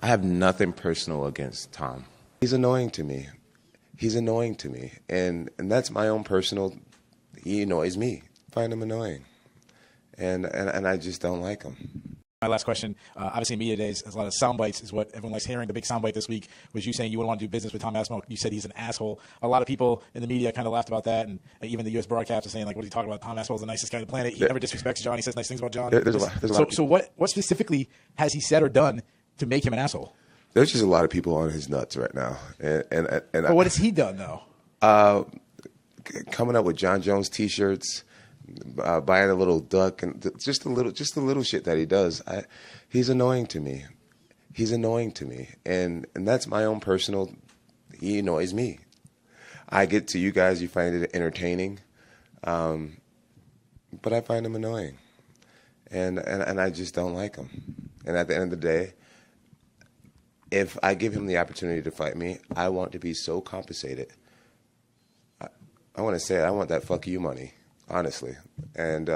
I have nothing personal against Tom. He's annoying to me. He's annoying to me. And that's my own personal, he annoys me. I find him annoying. And I just don't like him. My last question, obviously media days, there's a lot of sound bites is what everyone likes hearing. The big sound bite this week was you saying you wouldn't want to do business with Tom Aspinall. You said he's an asshole. A lot of people in the media kind of laughed about that, and even the U.S. broadcast is saying, like, what are you talking about? Tom Aspinall's the nicest guy on the planet. He never disrespects John. He says nice things about John. So what specifically has he said or done to make him an asshole? There's just a lot of people on his nuts right now. But what has he done, though? Coming up with Jon Jones T-shirts, buying a little duck, and just the little shit that he does. He's annoying to me. He's annoying to me, and that's my own personal. He annoys me. I get to you guys, you find it entertaining, but I find him annoying, and I just don't like him. And at the end of the day, if I give him the opportunity to fight me, I want to be so compensated. I want to say it, I want that fuck you money. Honestly, and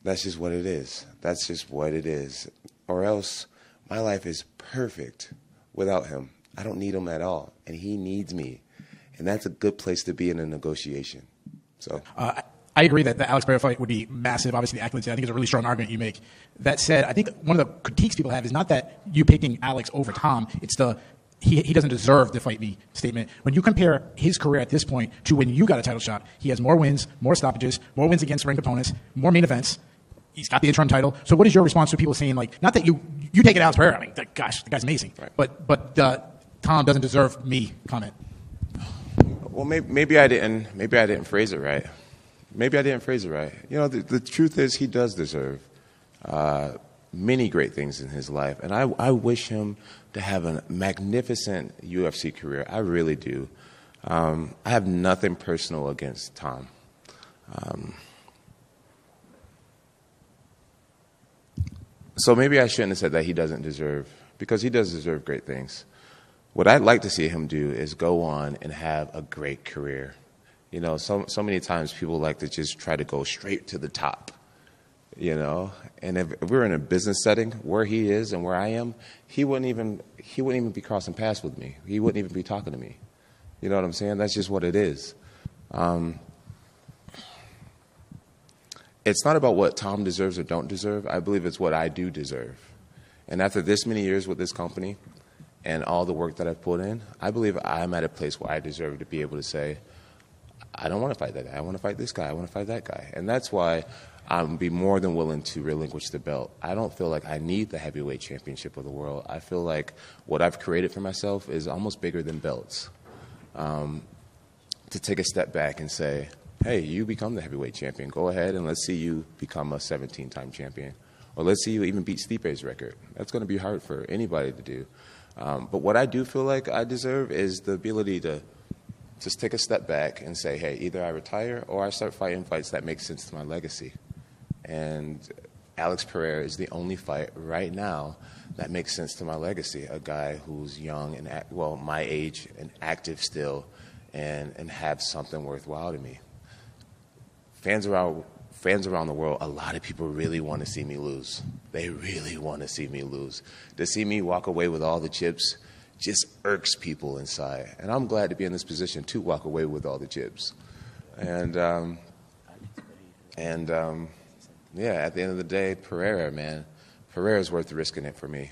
that's just what it is. That's just what it is. Or else, my life is perfect without him. I don't need him at all, and he needs me, and that's a good place to be in a negotiation. So, I agree that the Alex Pereira fight would be massive. Obviously, the accolades. I think it's a really strong argument you make. That said, I think one of the critiques people have is not that you picking Alex over Tom. It's the he doesn't deserve to fight me statement. When you compare his career at this point to when you got a title shot, he has more wins, more stoppages, more wins against ranked opponents, more main events. He's got the interim title. So what is your response to people saying, like, not that you take it Alex Pereira, I mean, gosh, the guy's amazing, right. but Tom doesn't deserve me comment. Well, maybe I didn't phrase it right. Maybe I didn't phrase it right. You know, the truth is he does deserve many great things in his life, and I wish him to have a magnificent UFC career. I really do. I have nothing personal against Tom. So maybe I shouldn't have said that he doesn't deserve, because he does deserve great things. What I'd like to see him do is go on and have a great career. You know, so many times people like to just try to go straight to the top. You know, and if we're in a business setting where he is and where I am, he wouldn't even be crossing paths with me. He wouldn't even be talking to me. You know what I'm saying? That's just what it is. It's not about what Tom deserves or don't deserve. I believe it's what I do deserve. And after this many years with this company and all the work that I've put in, I believe I'm at a place where I deserve to be able to say, I don't want to fight that guy. I want to fight this guy. I want to fight that guy. And that's why I'm be more than willing to relinquish the belt. I don't feel like I need the heavyweight championship of the world. I feel like what I've created for myself is almost bigger than belts. To take a step back and say, hey, you become the heavyweight champion. Go ahead and let's see you become a 17-time champion. Or let's see you even beat Stipe's record. That's going to be hard for anybody to do. But what I do feel like I deserve is the ability to just take a step back and say, hey, either I retire or I start fighting fights that make sense to my legacy. And Alex Pereira is the only fight right now that makes sense to my legacy. A guy who's young and, well, my age and active still and have something worthwhile to me. Fans around the world, a lot of people really want to see me lose. They really want to see me lose. To see me walk away with all the chips just irks people inside. And I'm glad to be in this position to walk away with all the chips. And yeah, at the end of the day, Pereira, man, Pereira's worth risking it for me.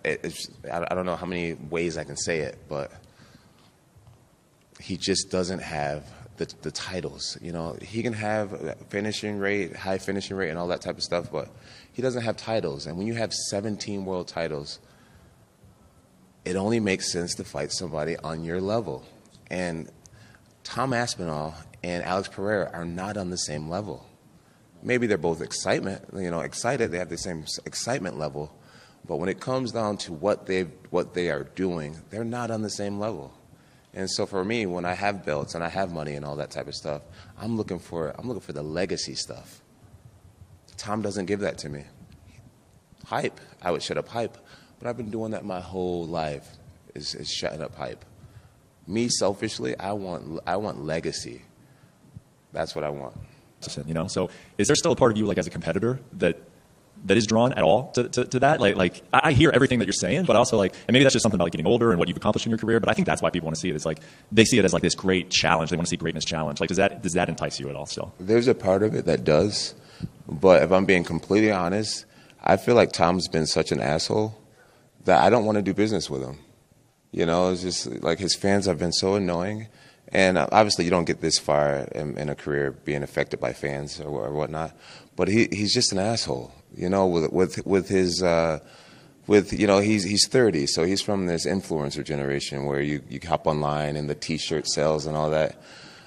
I don't know how many ways I can say it, but he just doesn't have the titles. You know, he can have finishing rate, high finishing rate, and all that type of stuff, but he doesn't have titles. And when you have 17 world titles, it only makes sense to fight somebody on your level. And Tom Aspinall and Alex Pereira are not on the same level. Maybe they're both excited. They have the same excitement level. But when it comes down to what they are doing, they're not on the same level. And so for me, when I have belts and I have money and all that type of stuff, I'm looking for the legacy stuff. Tom doesn't give that to me. Hype, I would shut up hype, but I've been doing that my whole life. Is shutting up hype. Me selfishly, I want legacy. That's what I want. You know, so is there still a part of you, like as a competitor, that that is drawn at all to that. Like I hear everything that you're saying, but also like, and maybe that's just something about like getting older and what you've accomplished in your career. But I think that's why people want to see it. It's like they see it as like this great challenge. They want to see greatness challenge. Like does that entice you at all still? There's a part of it that does, but if I'm being completely honest, I feel like Tom's been such an asshole that I don't want to do business with him. You know, it's just like his fans have been so annoying. And obviously you don't get this far in a career being affected by fans or whatnot. But he's just an asshole. You know, with his you know, he's 30, so he's from this influencer generation where you hop online and the T-shirt sales and all that.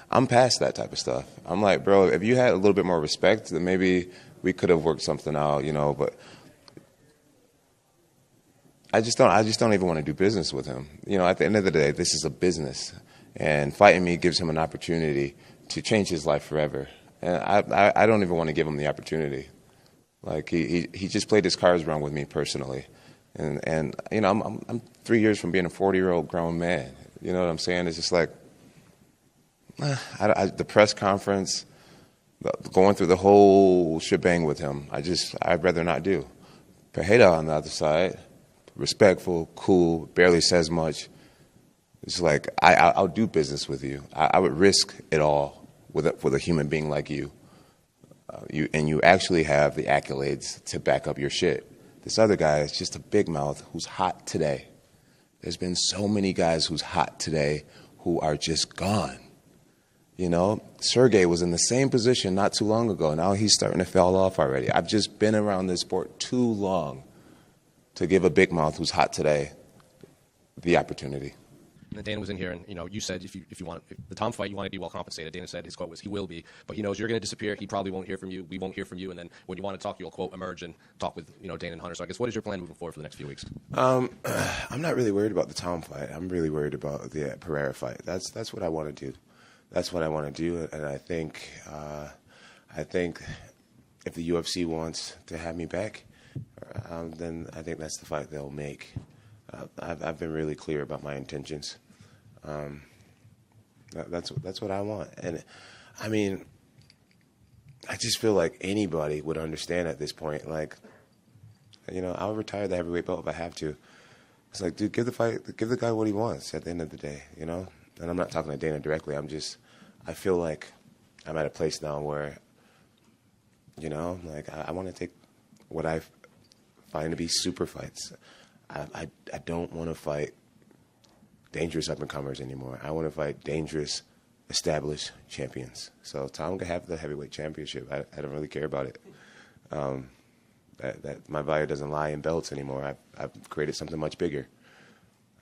I'm past that type of stuff. I'm like, bro, if you had a little bit more respect, then maybe we could have worked something out, you know. But I just don't even want to do business with him. You know, at the end of the day, this is a business, and fighting me gives him an opportunity to change his life forever. And I don't even want to give him the opportunity. Like he just played his cards wrong with me personally, and you know I'm 3 years from being a 40-year-old grown man. You know what I'm saying? It's just like the press conference, going through the whole shebang with him. I'd rather not do. Pajeda on the other side, respectful, cool, barely says much. It's like I'll do business with you. I would risk it all with a human being like you. You actually have the accolades to back up your shit. This other guy is just a big mouth who's hot today. There's been so many guys who's hot today who are just gone. You know, Sergey was in the same position not too long ago. Now he's starting to fall off already. I've just been around this sport too long to give a big mouth who's hot today the opportunity. And Dana was in here, and you said if you want the Tom fight, you want to be well compensated. Dana said his quote was, "He will be," but he knows you're going to disappear. He probably won't hear from you. We won't hear from you, and then when you want to talk, you'll quote emerge and talk with Dana and Hunter. So I guess what is your plan moving forward for the next few weeks? I'm not really worried about the Tom fight. I'm really worried about the Pereira fight. That's what I want to do. That's what I want to do, and I think if the UFC wants to have me back, then I think that's the fight they'll make. I've been really clear about my intentions. That's what I want, and I mean, I just feel like anybody would understand at this point. Like, I'll retire the heavyweight belt if I have to. It's like, dude, give the guy what he wants at the end of the day, And I'm not talking to Dana directly. I feel like I'm at a place now where, like I want to take what I find to be super fights. I don't want to fight dangerous up-and-comers anymore. I want to fight dangerous, established champions. So Tom can have the heavyweight championship. I don't really care about it. That my value doesn't lie in belts anymore. I've created something much bigger.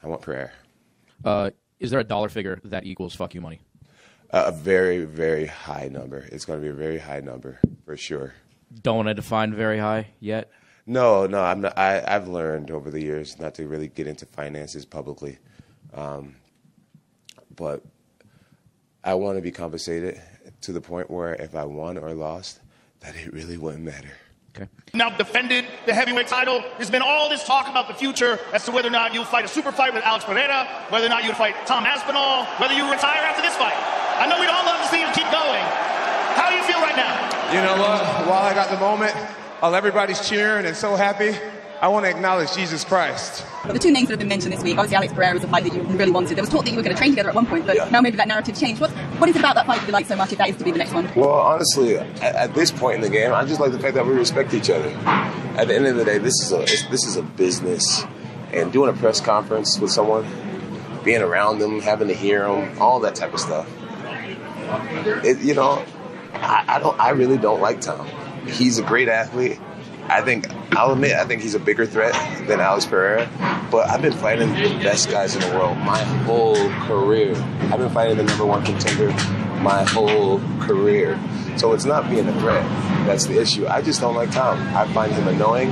I want prayer. Is there a dollar figure that equals fuck you money? A very, very high number. It's going to be a very high number, for sure. Don't want to define very high yet? No, I'm not. I've learned over the years not to really get into finances publicly. But I want to be compensated to the point where if I won or lost, that it really wouldn't matter. Okay. Now defended the heavyweight title. There's been all this talk about the future as to whether or not you'll fight a super fight with Alex Pereira, whether or not you'll fight Tom Aspinall, whether you retire after this fight. I know we'd all love to see you keep going. How do you feel right now? You know what? While I got the moment, while everybody's cheering and so happy, I want to acknowledge Jesus Christ. The two names that have been mentioned this week, obviously Alex Pereira was a fight that you really wanted. There was talk that you were going to train together at one point, but now maybe that narrative changed. What is it about that fight that you like so much if that is to be the next one? Well, honestly, at this point in the game, I just like the fact that we respect each other. At the end of the day, this is a business, and doing a press conference with someone, being around them, having to hear them, all that type of stuff. I really don't like Tom. He's a great athlete. I'll admit, I think he's a bigger threat than Alex Pereira, but I've been fighting the best guys in the world my whole career. I've been fighting the number one contender my whole career. So it's not being a threat that's the issue. I just don't like Tom. I find him annoying,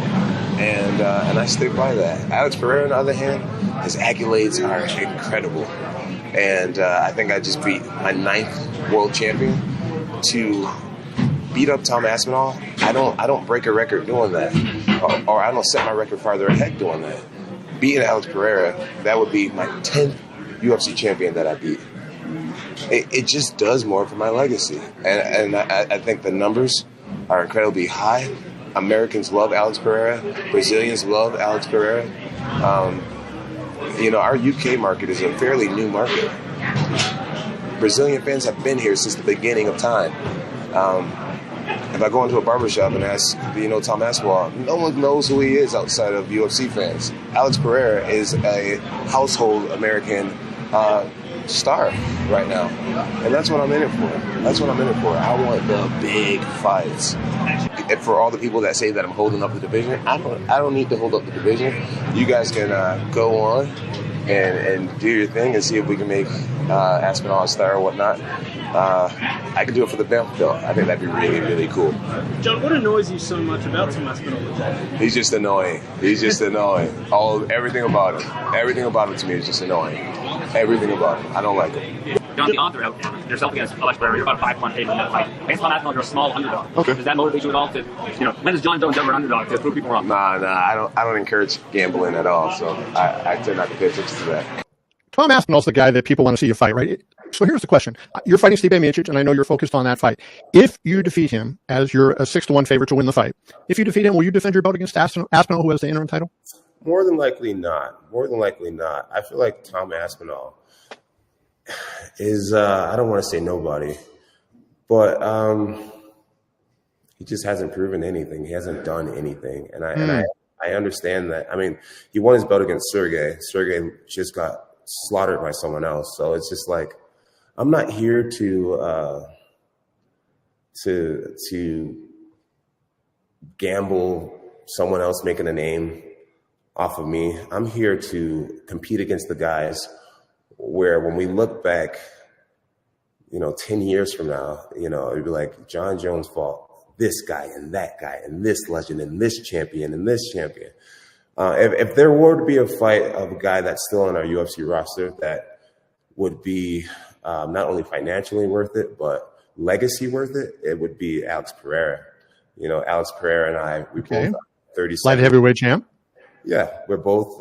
and I stick by that. Alex Pereira, on the other hand, his accolades are incredible. And I think I just beat my 9th world champion to beat up Tom Aspinall. I don't break a record doing that, or I don't set my record farther ahead doing that. Beating Alex Pereira, that would be my 10th UFC champion that I beat. It just does more for my legacy, and I think the numbers are incredibly high. Americans love Alex Pereira. Brazilians love Alex Pereira. Our UK market is a fairly new market. Brazilian fans have been here since the beginning of time. If I go into a barbershop and ask, do you know Tom Aspinall? No one knows who he is outside of UFC fans. Alex Pereira is a household American star right now. And that's what I'm in it for. I want the big fights. And for all the people that say that I'm holding up the division, I don't need to hold up the division. You guys can go on and do your thing and see if we can make Aspinall a star or whatnot. I could do it for the belt, though. I think that'd be really, really cool. John, what annoys you so much about Tom Aspinall? He's just annoying. Everything about him. Everything about him to me is just annoying. Everything about him. I don't like him. John, the odds are out. Yourself against Alex Pereira, you're about 5-1 favorite in that fight. Against Tom Aspinall, you're a small underdog. Okay. Does that motivate you at all to, when is Jon Jones ever an underdog to prove people wrong? Nah, I don't encourage gambling at all, so I tend not to pay attention to that. Tom Aspinall's the guy that people want to see you fight, right? So here's the question. You're fighting Stipe Miocic, and I know you're focused on that fight. If you defeat him, as you're a 6-1 favorite to win the fight, if you defeat him, will you defend your belt against Aspinall, who has the interim title? More than likely not. I feel like Tom Aspinall is, I don't want to say nobody, but he just hasn't proven anything. He hasn't done anything. And I understand that. I mean, he won his belt against Sergey. Sergey just got slaughtered by someone else. So it's just like, I'm not here to gamble someone else making a name off of me. I'm here to compete against the guys where when we look back, 10 years from now, it'd be like Jon Jones fought this guy and that guy and this legend and this champion and this champion. If there were to be a fight of a guy that's still on our UFC roster that would be not only financially worth it, but legacy worth it, it would be Alex Pereira. Alex Pereira and I, we both 37. Light heavyweight champ? Yeah, we're both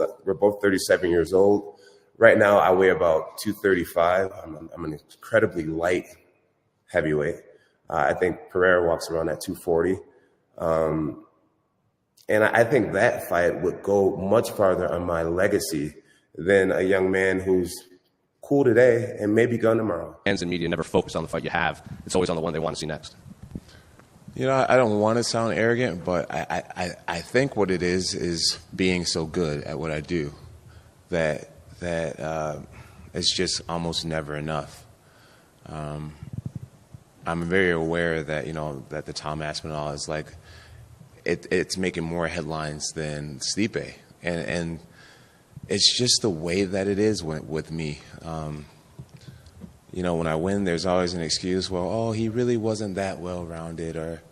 37 years old. Right now, I weigh about 235. I'm an incredibly light heavyweight. I think Pereira walks around at 240. And I think that fight would go much farther on my legacy than a young man who's cool today and maybe gone tomorrow. Fans and media never focus on the fight you have. It's always on the one they want to see next. I don't want to sound arrogant, but I think what it is being so good at what I do that it's just almost never enough. I'm very aware that, that the Tom Aspinall is like, it's making more headlines than Stipe. And it's just the way that it is with me. When I win, there's always an excuse. Well, he really wasn't that well-rounded, or,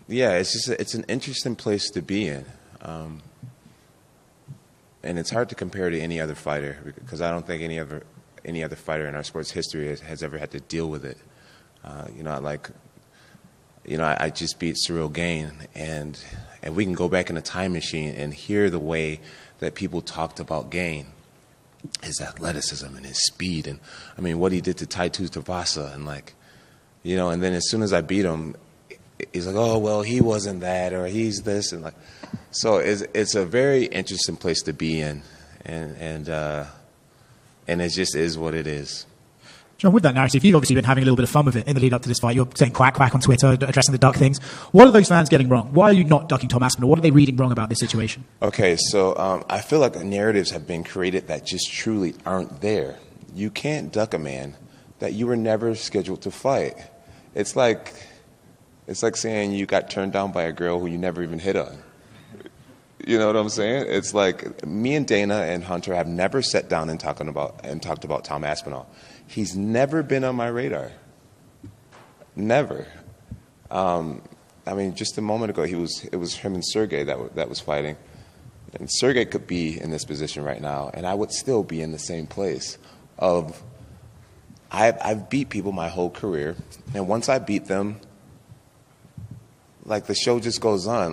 it's an interesting place to be in. And it's hard to compare to any other fighter because I don't think any other fighter in our sports history has ever had to deal with it. I just beat Cyril Gain, and we can go back in a time machine and hear the way that people talked about Gain, his athleticism and his speed, and what he did to Tai Tuivasa, and and then as soon as I beat him, he's like, oh well, he wasn't that, or he's this, and so it's a very interesting place to be in, and it just is what it is. John, with that narrative, you've obviously been having a little bit of fun with it in the lead up to this fight. You're saying quack, quack on Twitter, addressing the duck things. What are those fans getting wrong? Why are you not ducking Tom Aspinall? What are they reading wrong about this situation? Okay, so I feel like narratives have been created that just truly aren't there. You can't duck a man that you were never scheduled to fight. It's like saying you got turned down by a girl who you never even hit on. You know what I'm saying? It's like me and Dana and Hunter have never sat down and talked about Tom Aspinall. He's never been on my radar. Never. Just a moment ago, it was him and Sergey that was fighting, and Sergey could be in this position right now, and I would still be in the same place. I've beat people my whole career, and once I beat them, the show just goes on.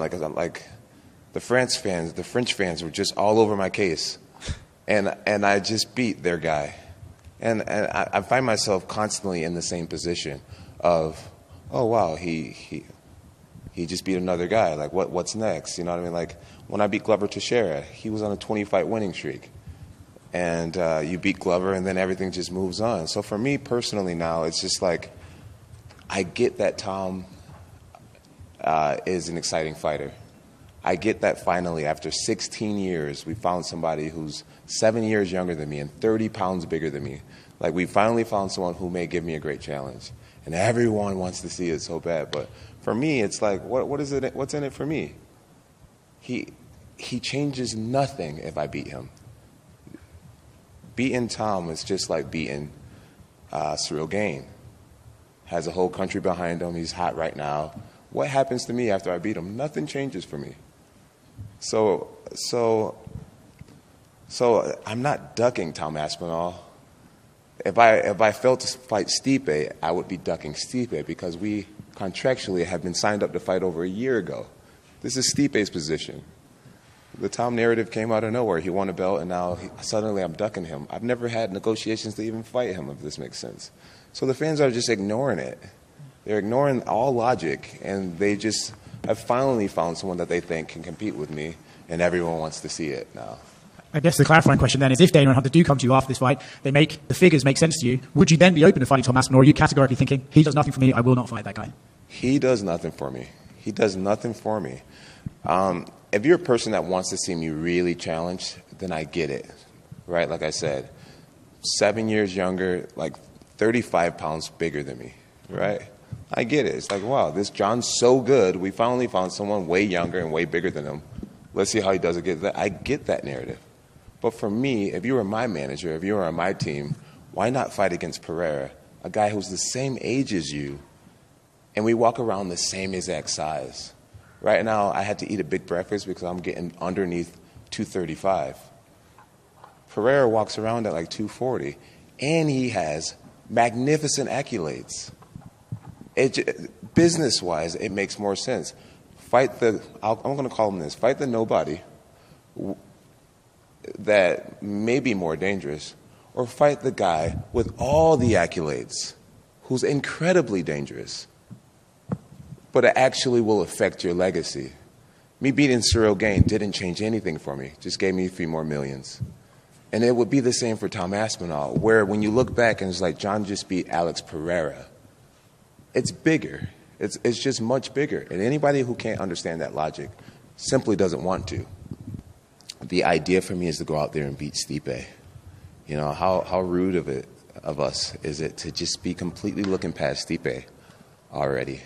The French fans were just all over my case, and I just beat their guy. And I find myself constantly in the same position of, oh, wow, he He just beat another guy. Like, what's next? You know what I mean? Like, when I beat Glover Teixeira, he was on a 20-fight winning streak. And you beat Glover, and then everything just moves on. So for me personally now, it's just like, I get that Tom is an exciting fighter. I get that finally, after 16 years, we found somebody who's 7 years younger than me and 30 pounds bigger than me. Like, we finally found someone who may give me a great challenge. And everyone wants to see it so bad. But for me, it's like, what is it? What's in it for me? He changes nothing if I beat him. Beating Tom is just like beating Cyril Gane. Has a whole country behind him. He's hot right now. What happens to me after I beat him? Nothing changes for me. So I'm not ducking Tom Aspinall. If I failed to fight Stipe, I would be ducking Stipe because we contractually have been signed up to fight over a year ago. This is Stipe's position. The Tom narrative came out of nowhere. He won a belt, and now suddenly I'm ducking him. I've never had negotiations to even fight him, if this makes sense. So the fans are just ignoring it. They're ignoring all logic, and they just have finally found someone that they think can compete with me, and everyone wants to see it now. I guess the clarifying question then is, if Dana and Hunter do come to you after this fight, the figures make sense to you, would you then be open to fighting Tom Aspinall, or are you categorically thinking, he does nothing for me, I will not fight that guy? He does nothing for me. He does nothing for me. If you're a person that wants to see me really challenged, then I get it, right? Like I said, 7 years younger, like 35 pounds bigger than me, right? I get it. It's like, wow, this Jon's so good. We finally found someone way younger and way bigger than him. Let's see how he does against that. I get that narrative. But for me, if you were my manager, if you were on my team, why not fight against Pereira, a guy who's the same age as you, and we walk around the same exact size? Right now, I had to eat a big breakfast because I'm getting underneath 235. Pereira walks around at like 240, and he has magnificent accolades. Business-wise, it makes more sense. I'm going to call him this, fight the nobody that may be more dangerous, or fight the guy with all the accolades who's incredibly dangerous, but it actually will affect your legacy. Me beating Cyril Gane didn't change anything for me, just gave me a few more millions. And it would be the same for Tom Aspinall, where when you look back and it's like Jon just beat Alex Pereira, it's bigger. It's just much bigger. And anybody who can't understand that logic simply doesn't want to. The idea for me is to go out there and beat Stipe. You know, how rude of us is it to just be completely looking past Stipe already?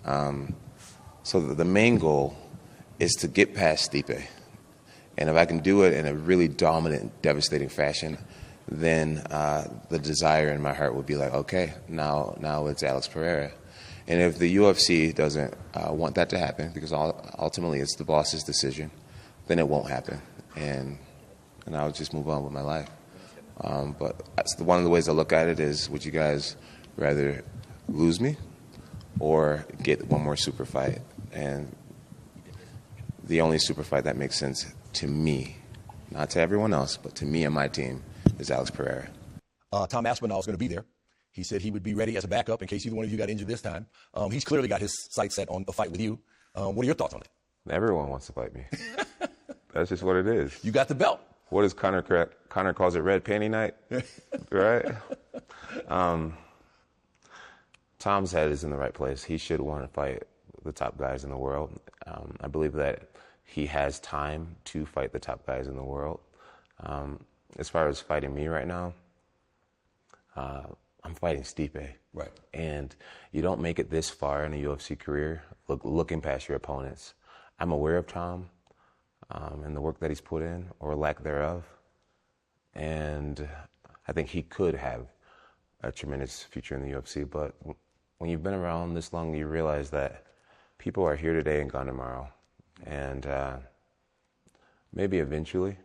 So the main goal is to get past Stipe. And if I can do it in a really dominant, devastating fashion, then the desire in my heart would be like, okay, now it's Alex Pereira. And if the UFC doesn't want that to happen, because ultimately it's the boss's decision, then it won't happen. And I'll just move on with my life. But one of the ways I look at it is, would you guys rather lose me or get one more super fight? And the only super fight that makes sense to me, not to everyone else, but to me and my team, is Alex Pereira. Tom Aspinall is going to be there. He said he would be ready as a backup in case either one of you got injured this time. He's clearly got his sights set on a fight with you. What are your thoughts on it? Everyone wants to fight me. That's just what it is. You got the belt. What does Connor calls it, red panty night? Right? Tom's head is in the right place. He should want to fight the top guys in the world. I believe that he has time to fight the top guys in the world. As far as fighting me right now, I'm fighting Stipe. Right. And you don't make it this far in a UFC career looking past your opponents. I'm aware of Tom and the work that he's put in, or lack thereof. And I think he could have a tremendous future in the UFC. But when you've been around this long, you realize that people are here today and gone tomorrow. And maybe eventually,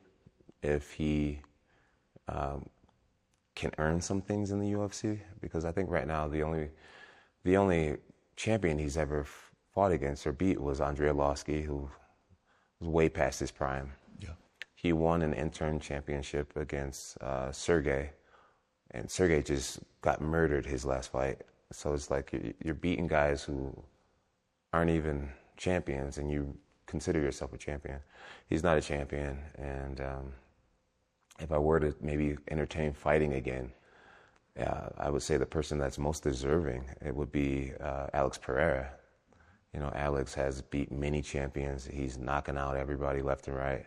if he can earn some things in the UFC, because I think right now the only champion he's ever fought against or beat was Andrei Arlovski, who was way past his prime. Yeah. He won an interim championship against Sergey, and Sergey just got murdered his last fight. So it's like you're beating guys who aren't even champions and you consider yourself a champion. He's not a champion, and if I were to maybe entertain fighting again, I would say the person that's most deserving, it would be Alex Pereira. You know, Alex has beat many champions. He's knocking out everybody left and right.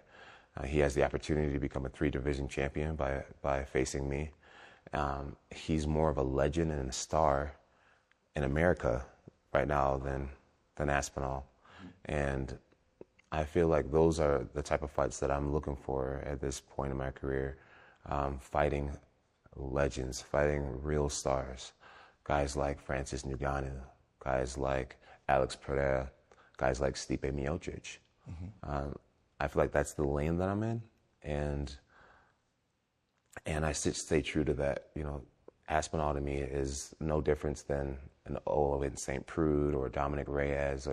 He has the opportunity to become a 3-division champion by facing me. He's more of a legend and a star in America right now than Aspinall. And I feel like those are the type of fights that I'm looking for at this point in my career. Fighting legends, fighting real stars. Guys like Francis Ngannou, guys like Alex Pereira, guys like Stipe Miocic. I feel like that's the lane that I'm in, and I stay true to that. You know, Aspinall to me is no difference than an Owen St. Prude or Dominic Reyes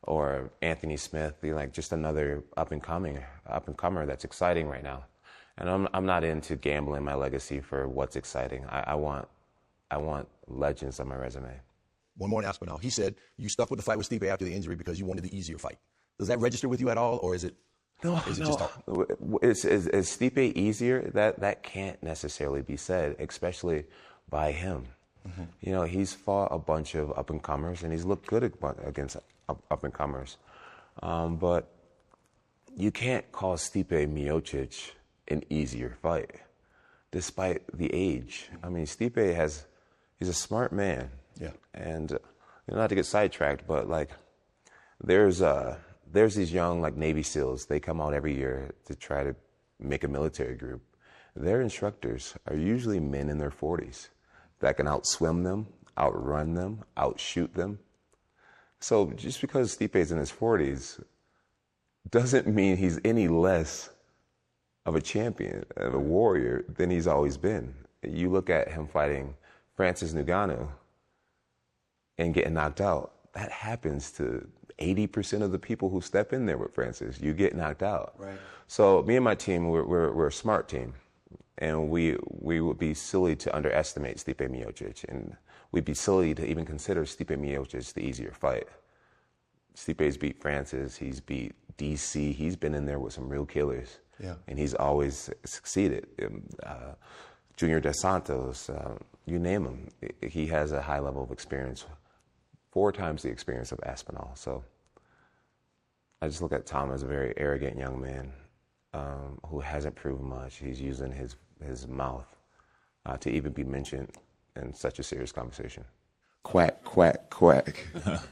or Anthony Smith. You know, like just another up and comer that's exciting right now. And I'm not into gambling my legacy for what's exciting. I want legends on my resume. One more on Aspinall. He said you stuck with the fight with Stipe after the injury because you wanted the easier fight. Does that register with you at all, or is it? No. Just talk? Is Stipe easier? That can't necessarily be said, especially by him. You know, he's fought a bunch of up and comers, and he's looked good against up and comers. But you can't call Stipe Miocic an easier fight, despite the age. I mean, Stipe he's a smart man. Yeah. And not to get sidetracked, but like there's these young like Navy SEALs. They come out every year to try to make a military group. Their instructors are usually men in their 40s that can outswim them, outrun them, outshoot them. So just because Stipe's in his 40s doesn't mean he's any less of a champion, of a warrior than he's always been. You look at him fighting Francis Ngannou and getting knocked out. That happens to 80% of the people who step in there with Francis. You get knocked out. Right. So me and my team, we're a smart team, and we would be silly to underestimate Stipe Miocic, and we'd be silly to even consider Stipe Miocic the easier fight. Stipe's beat Francis. He's beat DC. He's been in there with some real killers. Yeah. And he's always succeeded. Junior Dos Santos, you name him. He has a high level of experience, 4 times the experience of Aspinall. So I just look at Tom as a very arrogant young man who hasn't proven much. He's using his mouth to even be mentioned in such a serious conversation. Quack, quack, quack.